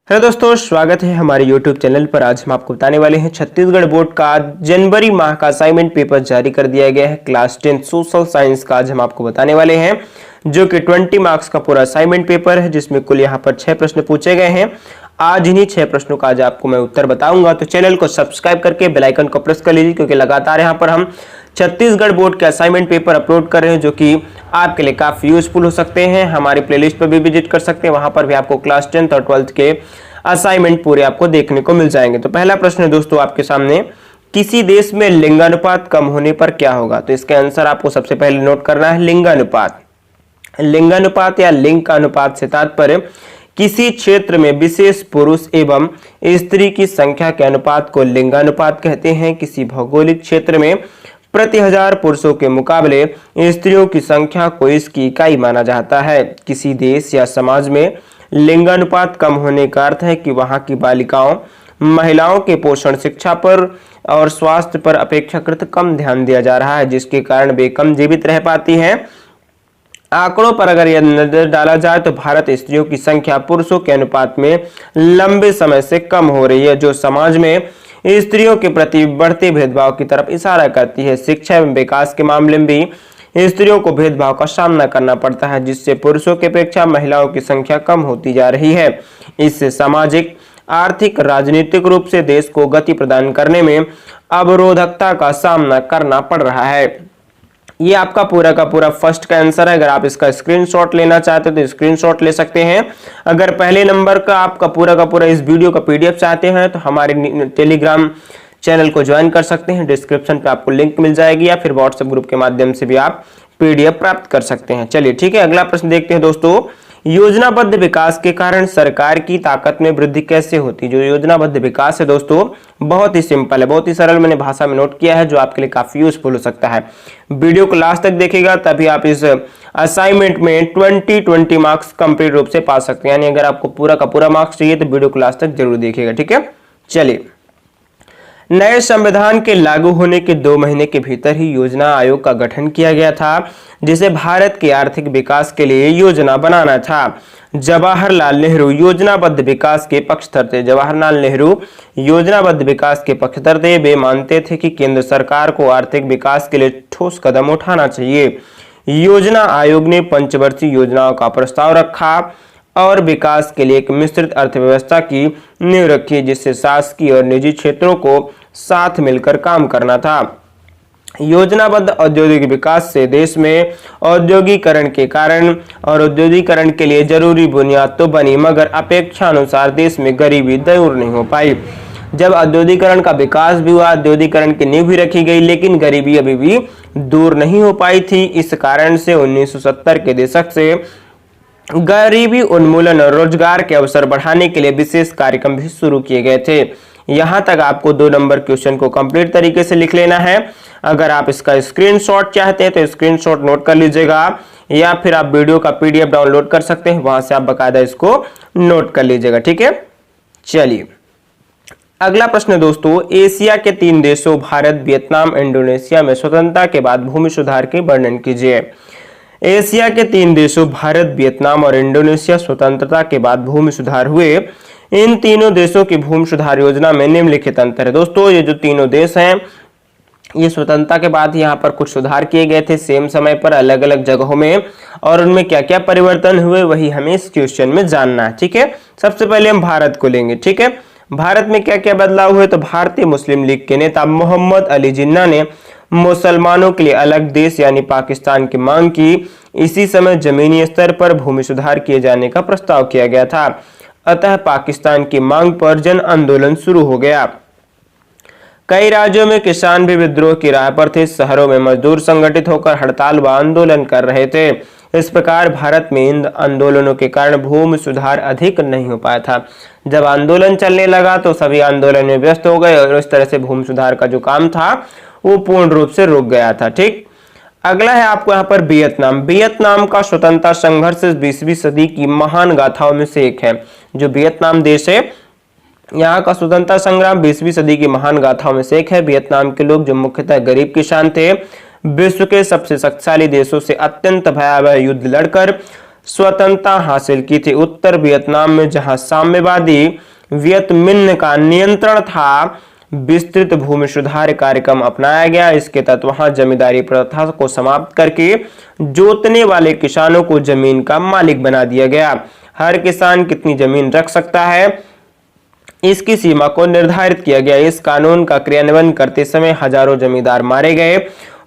Hello दोस्तों, स्वागत है हमारे YouTube चैनल पर। आज हम आपको बताने वाले हैं छत्तीसगढ़ बोर्ड का जनवरी माह का असाइनमेंट पेपर जारी कर दिया गया है। क्लास 10 सोशल साइंस का आज हम आपको बताने वाले हैं, जो कि 20 मार्क्स का पूरा असाइनमेंट पेपर है, जिसमें कुल यहाँ पर 6 प्रश्न पूछे गए हैं। आज इन्हीं 6 प्रश्नों का आज आपको मैं उत्तर बताऊंगा। तो चैनल को सब्सक्राइब करके बेल आइकन को प्रेस कर लीजिए, क्योंकि लगातार यहाँ पर हम छत्तीसगढ़ बोर्ड के असाइनमेंट पेपर अपलोड कर रहे हैं, जो कि आपके लिए काफी यूजफुल हो सकते हैं। हमारी प्लेलिस्ट पर भी विजिट कर सकते हैं, वहां पर भी आपको क्लास 10th और 12th के असाइनमेंट पूरे आपको देखने को मिल जाएंगे। तो पहला प्रश्न है दोस्तों आपके सामने, किसी देश में लिंगानुपात कम होने पर क्या होगा? तो इसका आंसर आपको सबसे पहले नोट करना है, लिंगानुपात। लिंगानुपात या लिंग का अनुपात से तात्पर्य किसी क्षेत्र में विशेष पुरुष एवं स्त्री की संख्या के अनुपात को लिंगानुपात कहते हैं। किसी भौगोलिक क्षेत्र में प्रति 1000 पुरुषों के मुकाबले स्त्रियों की संख्या को इसकी इकाई माना जाता है। किसी देश या समाज में लिंगानुपात कम होने का अर्थ है कि वहां की बालिकाओं, महिलाओं के पोषण, शिक्षा पर और स्वास्थ्य पर अपेक्षाकृत कम ध्यान दिया जा रहा है, जिसके कारण वे कम जीवित रह पाती हैं। आंकड़ों पर अगर यह नजर डाला जाए तो भारत स्त्रियों की संख्या पुरुषों के अनुपात में लंबे समय से कम हो रही है, जो समाज में स्त्रियों के प्रति बढ़ते भेदभाव की तरफ इशारा करती है। शिक्षा एवं विकास के मामले में भी स्त्रियों को भेदभाव का सामना करना पड़ता है, जिससे पुरुषों की अपेक्षा महिलाओं की संख्या कम होती जा रही है। इससे सामाजिक, आर्थिक, राजनीतिक रूप से देश को गति प्रदान करने में अवरोधकता का सामना करना पड़ रहा है। ये आपका पूरा का पूरा फर्स्ट का आंसर है। अगर आप इसका स्क्रीनशॉट लेना चाहते हैं तो स्क्रीनशॉट ले सकते हैं। अगर पहले नंबर का आपका पूरा का पूरा इस वीडियो का पीडीएफ चाहते हैं तो हमारे टेलीग्राम चैनल को ज्वाइन कर सकते हैं। डिस्क्रिप्शन पे आपको लिंक मिल जाएगी, या फिर व्हाट्सएप ग्रुप के माध्यम से भी आप पीडीएफ प्राप्त कर सकते हैं। चलिए ठीक है, अगला प्रश्न देखते हैं दोस्तों। योजनाबद्ध विकास के कारण सरकार की ताकत में वृद्धि कैसे होती है? जो योजनाबद्ध विकास है दोस्तों, बहुत ही सिंपल है, बहुत ही सरल मैंने भाषा में नोट किया है, जो आपके लिए काफी यूजफुल हो सकता है। वीडियो को लास्ट तक देखिएगा, तभी आप इस असाइनमेंट में 20 मार्क्स कंप्लीट रूप से पा सकते हैं। यानी अगर आपको पूरा का पूरा मार्क्स चाहिए तो वीडियो को लास्ट तक जरूर देखिएगा, ठीक है। चलिए, नए संविधान के लागू होने के 2 महीने के भीतर ही योजना आयोग का गठन किया गया था, जिसे भारत के आर्थिक विकास के लिए योजना बनाना था। जवाहरलाल नेहरू योजनाबद्ध विकास के पक्षधर थे। जवाहरलाल नेहरू योजनाबद्ध विकास के पक्षधर थे। वे मानते थे कि केंद्र सरकार को आर्थिक विकास के लिए ठोस कदम उठाना चाहिए। योजना आयोग ने पंचवर्षीय योजनाओं का प्रस्ताव रखा और विकास के लिए एक मिश्रित अर्थव्यवस्था की नींव रखी, जिससे शासकीय और निजी क्षेत्रों को साथ मिलकर काम करना था। योजनाबद्ध औद्योगिक विकास से देश में औद्योगिकरण के कारण और औद्योगिकरण के लिए जरूरी बुनियाद तो बनी, मगर अपेक्षा अनुसार देश में गरीबी दूर नहीं हो पाई। जब औद्योगिकरण का विकास भी हुआ, औद्योगिकरण की नींव भी रखी गई, लेकिन गरीबी अभी भी दूर नहीं हो पाई थी। इस कारण से 1970 के दशक से गरीबी उन्मूलन और रोजगार के अवसर बढ़ाने के लिए विशेष कार्यक्रम भी शुरू किए गए थे। यहां तक आपको 2 नंबर क्वेश्चन को कंप्लीट तरीके से लिख लेना है। अगर आप इसका स्क्रीनशॉट चाहते हैं तो स्क्रीनशॉट नोट कर लीजिएगा, या फिर आप वीडियो का पीडीएफ डाउनलोड कर सकते हैं, वहां से आप बकायदा इसको नोट कर लीजिएगा, ठीक है। चलिए, अगला प्रश्न दोस्तों, एशिया के 3 देशों भारत, वियतनाम, इंडोनेशिया में स्वतंत्रता के बाद भूमि सुधार के वर्णन कीजिए। एशिया के 3 देशों भारत, वियतनाम और इंडोनेशिया स्वतंत्रता के बाद भूमि सुधार हुए। इन तीनों देशों की भूमि सुधार योजना में निम्नलिखित अंतर है। दोस्तों, ये जो तीनों देश हैं, ये स्वतंत्रता के बाद यहाँ पर कुछ सुधार किए गए थे सेम समय पर अलग अलग जगहों में, और उनमें क्या क्या परिवर्तन हुए वही हमें इस क्वेश्चन में जानना है, ठीक है। सबसे पहले हम भारत को लेंगे, ठीक है। भारत में क्या क्या बदलाव हुए? तो भारतीय मुस्लिम लीग के नेता मोहम्मद अली जिन्ना ने मुसलमानों के लिए अलग देश यानी पाकिस्तान की मांग की। इसी समय जमीनी स्तर पर भूमि सुधार किए जाने का प्रस्ताव किया गया था, अतः पाकिस्तान की मांग पर जन आंदोलन शुरू हो गया। कई राज्यों में किसान भी विद्रोह की राह पर थे। शहरों में मजदूर संगठित होकर हड़ताल व आंदोलन कर रहे थे। इस प्रकार भारत में इन आंदोलनों के कारण भूमि सुधार अधिक नहीं हो पाया था। जब आंदोलन चलने लगा तो सभी आंदोलन में व्यस्त हो गए, और इस तरह से भूमि सुधार का जो काम था वो पूर्ण रूप से रुक गया था, ठीक। अगला है आपको यहाँ पर वियतनाम। वियतनाम का स्वतंत्रता संघर्ष 20वीं सदी की महान गाथाओं में से एक है। जो वियतनाम देश है, यहाँ का स्वतंत्रता संग्राम 20वीं सदी की महान गाथाओं में से एक है। वियतनाम के लोग, जो मुख्यतः गरीब किसान थे, विश्व के सबसे शक्तिशाली देशों से अत्यंत भयावह युद्ध लड़कर स्वतंत्रता हासिल की थी? उत्तर वियतनाम में, जहां साम्यवादी वियत मिन्ह का नियंत्रण था। विस्तृत भूमि सुधार कार्यक्रम अपनाया गया। इसके तहत वहां जमींदारी प्रथा को समाप्त करके जोतने वाले किसानों को जमीन का मालिक बना दिया गया। हर किसान कितनी जमीन रख सकता है, इसकी सीमा को निर्धारित किया गया। इस कानून का क्रियान्वयन करते समय हजारों जमींदार मारे गए,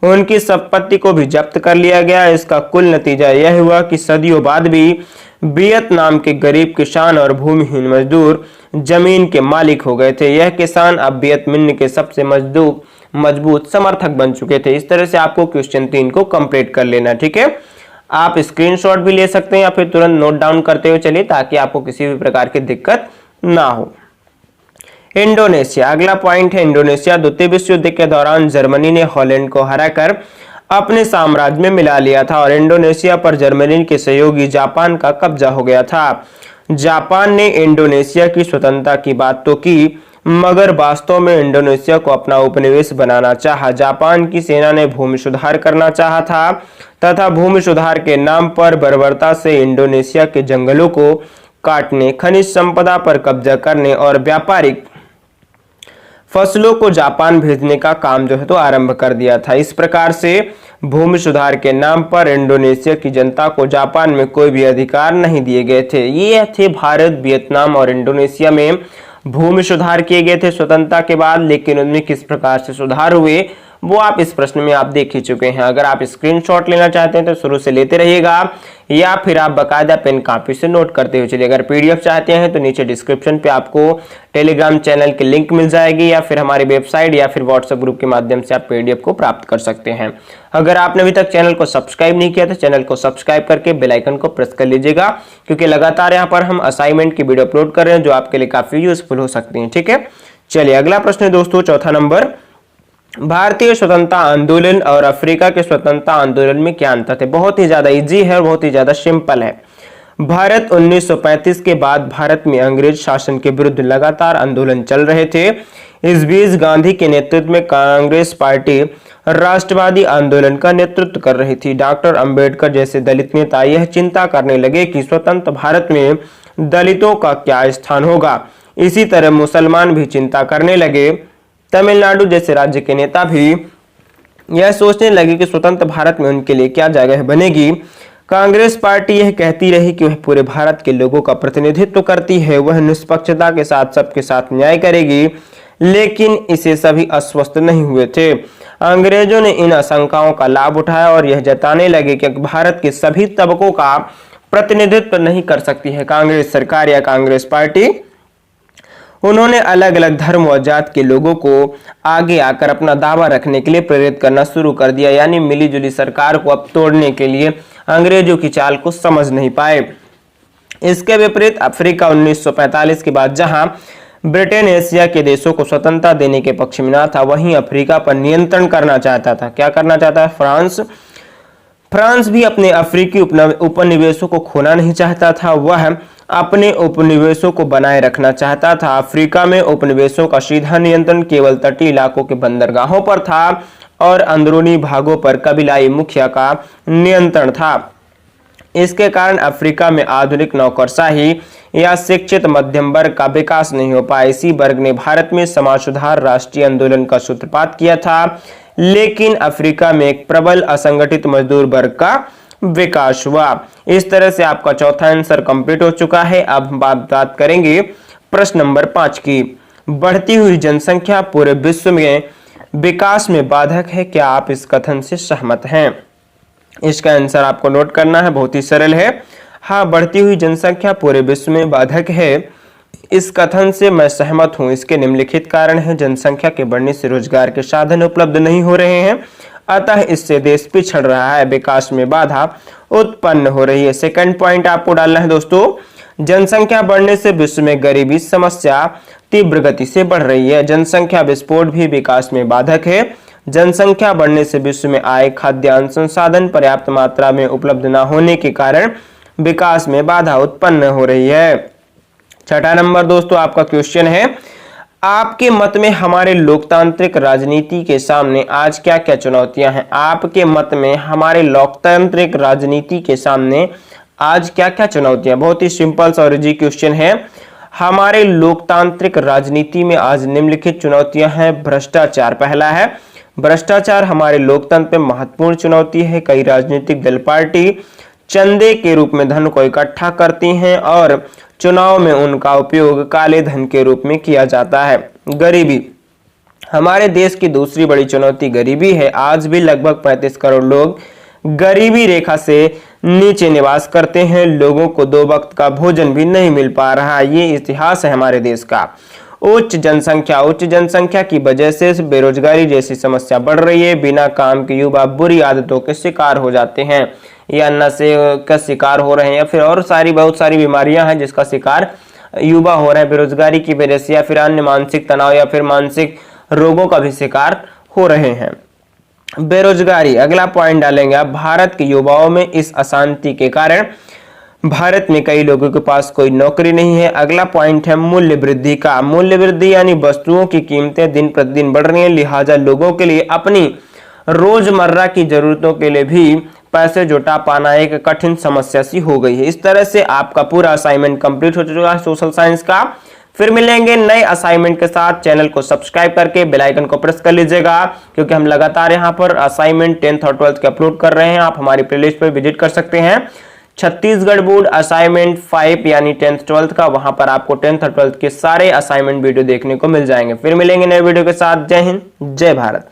उनकी संपत्ति को भी जब्त कर लिया गया। इसका कुल नतीजा यह हुआ कि सदियों बाद भी वियतनाम के गरीब किसान और भूमिहीन मजदूर जमीन के मालिक हो गए थे। यह किसान अब वियत मिन्ह के सबसे मजबूत समर्थक बन चुके थे। इस तरह से आपको क्वेश्चन 3 को कंप्लीट कर लेना, ठीक है। आप स्क्रीनशॉट भी ले सकते हैं या फिर तुरंत नोट डाउन करते हुए चलिए, ताकि आपको किसी भी प्रकार की दिक्कत ना हो। इंडोनेशिया, अगला पॉइंट है इंडोनेशिया। द्वितीय विश्व युद्ध के दौरान जर्मनी ने हॉलैंड को हराकर अपने साम्राज्य में मिला लिया था और इंडोनेशिया पर जर्मनी के सहयोगी जापान का कब्जा हो गया था। जापान ने इंडोनेशिया की स्वतंत्रता की बात तो की, मगर वास्तव में इंडोनेशिया को अपना उपनिवेश बनाना चाहा। जापान की सेना ने भूमि सुधार करना चाहा था तथा भूमि सुधार के नाम पर बर्बरता से इंडोनेशिया के जंगलों को काटने, खनिज संपदा पर कब्जा करने और व्यापारिक फसलों को जापान भेजने का काम जो है तो आरंभ कर दिया था। इस प्रकार से भूमि सुधार के नाम पर इंडोनेशिया की जनता को जापान में कोई भी अधिकार नहीं दिए गए थे। ये थे भारत, वियतनाम और इंडोनेशिया में भूमि सुधार किए गए थे स्वतंत्रता के बाद। लेकिन उनमें किस प्रकार से सुधार हुए वो आप इस प्रश्न में आप देख ही चुके हैं। अगर आप स्क्रीनशॉट लेना चाहते हैं तो शुरू से लेते रहिएगा, या फिर आप बकायदा पेन कॉपी से नोट करते हुए चलिए। अगर पीडीएफ चाहते हैं तो नीचे डिस्क्रिप्शन पे आपको टेलीग्राम चैनल की लिंक मिल जाएगी, या फिर हमारी वेबसाइट या फिर व्हाट्सएप ग्रुप के माध्यम से आप पीडीएफ को प्राप्त कर सकते हैं। अगर आपने अभी तक चैनल को सब्सक्राइब नहीं किया तो चैनल को सब्सक्राइब करके बेल आइकन को प्रेस कर लीजिएगा, क्योंकि लगातार यहाँ पर हम असाइनमेंट की वीडियो अपलोड कर रहे हैं जो आपके लिए काफी यूजफुल हो सकती है, ठीक है। चलिए अगला प्रश्न है दोस्तों, चौथा नंबर। भारतीय स्वतंत्रता आंदोलन और अफ्रीका के स्वतंत्रता आंदोलन में क्या अंतर है? बहुत ही ज्यादा इजी है और बहुत ही ज्यादा सिंपल है। भारत 1935 के बाद भारत में अंग्रेज शासन के विरुद्ध लगातार आंदोलन चल रहे थे। इस बीच गांधी के नेतृत्व में कांग्रेस पार्टी राष्ट्रवादी आंदोलन का नेतृत्व कर रही थी। डॉक्टर अंबेडकर जैसे दलित नेता यह चिंता करने लगे कि स्वतंत्र भारत में दलितों का क्या स्थान होगा। इसी तरह मुसलमान भी चिंता करने लगे। तमिलनाडु जैसे राज्य के नेता भी यह सोचने लगे कि स्वतंत्र भारत में उनके लिए क्या जगह बनेगी। कांग्रेस पार्टी यह कहती रही कि वह पूरे भारत के लोगों का प्रतिनिधित्व करती है, वह निष्पक्षता के साथ सबके साथ न्याय करेगी, लेकिन इसे सभी आश्वस्त नहीं हुए थे। अंग्रेजों ने इन आशंकाओं का लाभ उठाया और यह जताने लगे कि भारत के सभी तबकों का प्रतिनिधित्व नहीं कर सकती है कांग्रेस सरकार या कांग्रेस पार्टी। उन्होंने अलग अलग धर्म और जात के लोगों को आगे आकर अपना दावा रखने के लिए प्रेरित करना शुरू कर दिया। यानी मिलीजुली सरकार को अब तोड़ने के लिए अंग्रेजों की चाल को समझ नहीं पाए। इसके विपरीत अफ्रीका 1945 के बाद जहां ब्रिटेन एशिया के देशों को स्वतंत्रता देने के पक्ष में न था, वहीं अफ्रीका पर नियंत्रण करना चाहता था। क्या करना चाहता है? फ्रांस भी अपने अफ्रीकी उपनिवेशों को खोना नहीं चाहता था, वह अपने उपनिवेशों को बनाए रखना चाहता था। अफ्रीका में उपनिवेशों का सीधा नियंत्रण केवल तटीय इलाकों के बंदरगाहों पर था और अंदरूनी भागों पर कबीलाई मुखिया का नियंत्रण था। इसके कारण अफ्रीका में आधुनिक नौकरशाही या शिक्षित मध्यम वर्ग का विकास नहीं हो पाया। इसी वर्ग ने भारत में समाज सुधार राष्ट्रीय आंदोलन का सूत्रपात किया था, लेकिन अफ्रीका में एक प्रबल असंगठित मजदूर वर्ग का विकास हुआ। इस तरह से आपका चौथा आंसर कंप्लीट हो चुका है। अब हम बात करेंगे प्रश्न नंबर 5 की। बढ़ती हुई जनसंख्या पूरे विश्व में विकास में बाधक है, क्या आप इस कथन से सहमत हैं? इसका आंसर आपको नोट करना है, बहुत ही सरल है। हाँ, बढ़ती हुई जनसंख्या पूरे विश्व में बाधक है, इस कथन से मैं सहमत हूं। इसके निम्नलिखित कारण है। जनसंख्या के बढ़ने से रोजगार के साधन उपलब्ध नहीं हो रहे हैं, अतः इससे देश पिछड़ रहा है, विकास में बाधा उत्पन्न हो रही है। सेकंड पॉइंट आपको डालना है दोस्तों, जनसंख्या बढ़ने से विश्व में गरीबी समस्या तीव्र गति से बढ़ रही है। जनसंख्या विस्फोट भी विकास में बाधक है। जनसंख्या बढ़ने से विश्व में आय, खाद्यान्न, संसाधन पर्याप्त मात्रा में उपलब्ध न होने के कारण विकास में बाधा उत्पन्न हो रही है। छठा नंबर दोस्तों आपका क्वेश्चन है, आपके मत में हमारे लोकतांत्रिक राजनीति के सामने आज क्या क्या चुनौतियां हैं? आपके मत में हमारे लोकतांत्रिक राजनीति के सामने आज क्या क्या चुनौतियां, बहुत ही सिंपल सा और इजी क्वेश्चन है। हमारे लोकतांत्रिक राजनीति में आज निम्नलिखित चुनौतियां हैं। भ्रष्टाचार पहला है। भ्रष्टाचार हमारे लोकतंत्र में महत्वपूर्ण चुनौती है। कई राजनीतिक दल पार्टी चंदे के रूप में धन को इकट्ठा करती हैं और चुनाव में उनका उपयोग काले धन के रूप में किया जाता है। गरीबी हमारे देश की दूसरी बड़ी चुनौती गरीबी है। आज भी लगभग 35 करोड़ लोग गरीबी रेखा से नीचे निवास करते हैं। लोगों को 2 वक्त का भोजन भी नहीं मिल पा रहा। ये इतिहास है हमारे देश का। उच्च जनसंख्या की वजह से बेरोजगारी जैसी समस्या बढ़ रही है। बिना काम के युवा बुरी आदतों के शिकार हो जाते हैं, या नशे का शिकार हो रहे हैं, या फिर और बहुत सारी बीमारियां हैं जिसका शिकार युवा हो रहे हैं बेरोजगारी की वजह से, या फिर अन्य मानसिक तनाव या फिर मानसिक रोगों का भी शिकार हो रहे हैं। बेरोजगारी अगला पॉइंट डालेंगे आप। भारत के युवाओं में इस अशांति के कारण भारत में कई लोगों के पास कोई नौकरी नहीं है। अगला पॉइंट है मूल्य वृद्धि का। मूल्य वृद्धि यानी वस्तुओं की कीमतें दिन प्रतिदिन बढ़ रही हैं, लिहाजा लोगों के लिए अपनी रोजमर्रा की जरूरतों के लिए भी पैसे जुटा पाना एक कठिन समस्या सी हो गई है। इस तरह से आपका पूरा असाइनमेंट कंप्लीट हो चुका है सोशल साइंस का। फिर मिलेंगे नए असाइनमेंट के साथ। चैनल को सब्सक्राइब करके बेल आइकन को प्रेस कर लीजिएगा, क्योंकि हम लगातार यहाँ पर असाइनमेंट 10th और 12th के अपलोड कर रहे हैं। आप हमारी प्लेलिस्ट पर विजिट कर सकते हैं। छत्तीसगढ़ बोर्ड असाइनमेंट 5 यानी 10th 12th का, वहां पर आपको 10th और 12th के सारे असाइनमेंट वीडियो देखने को मिल जाएंगे। फिर मिलेंगे नए वीडियो के साथ। जय हिंद, जय भारत।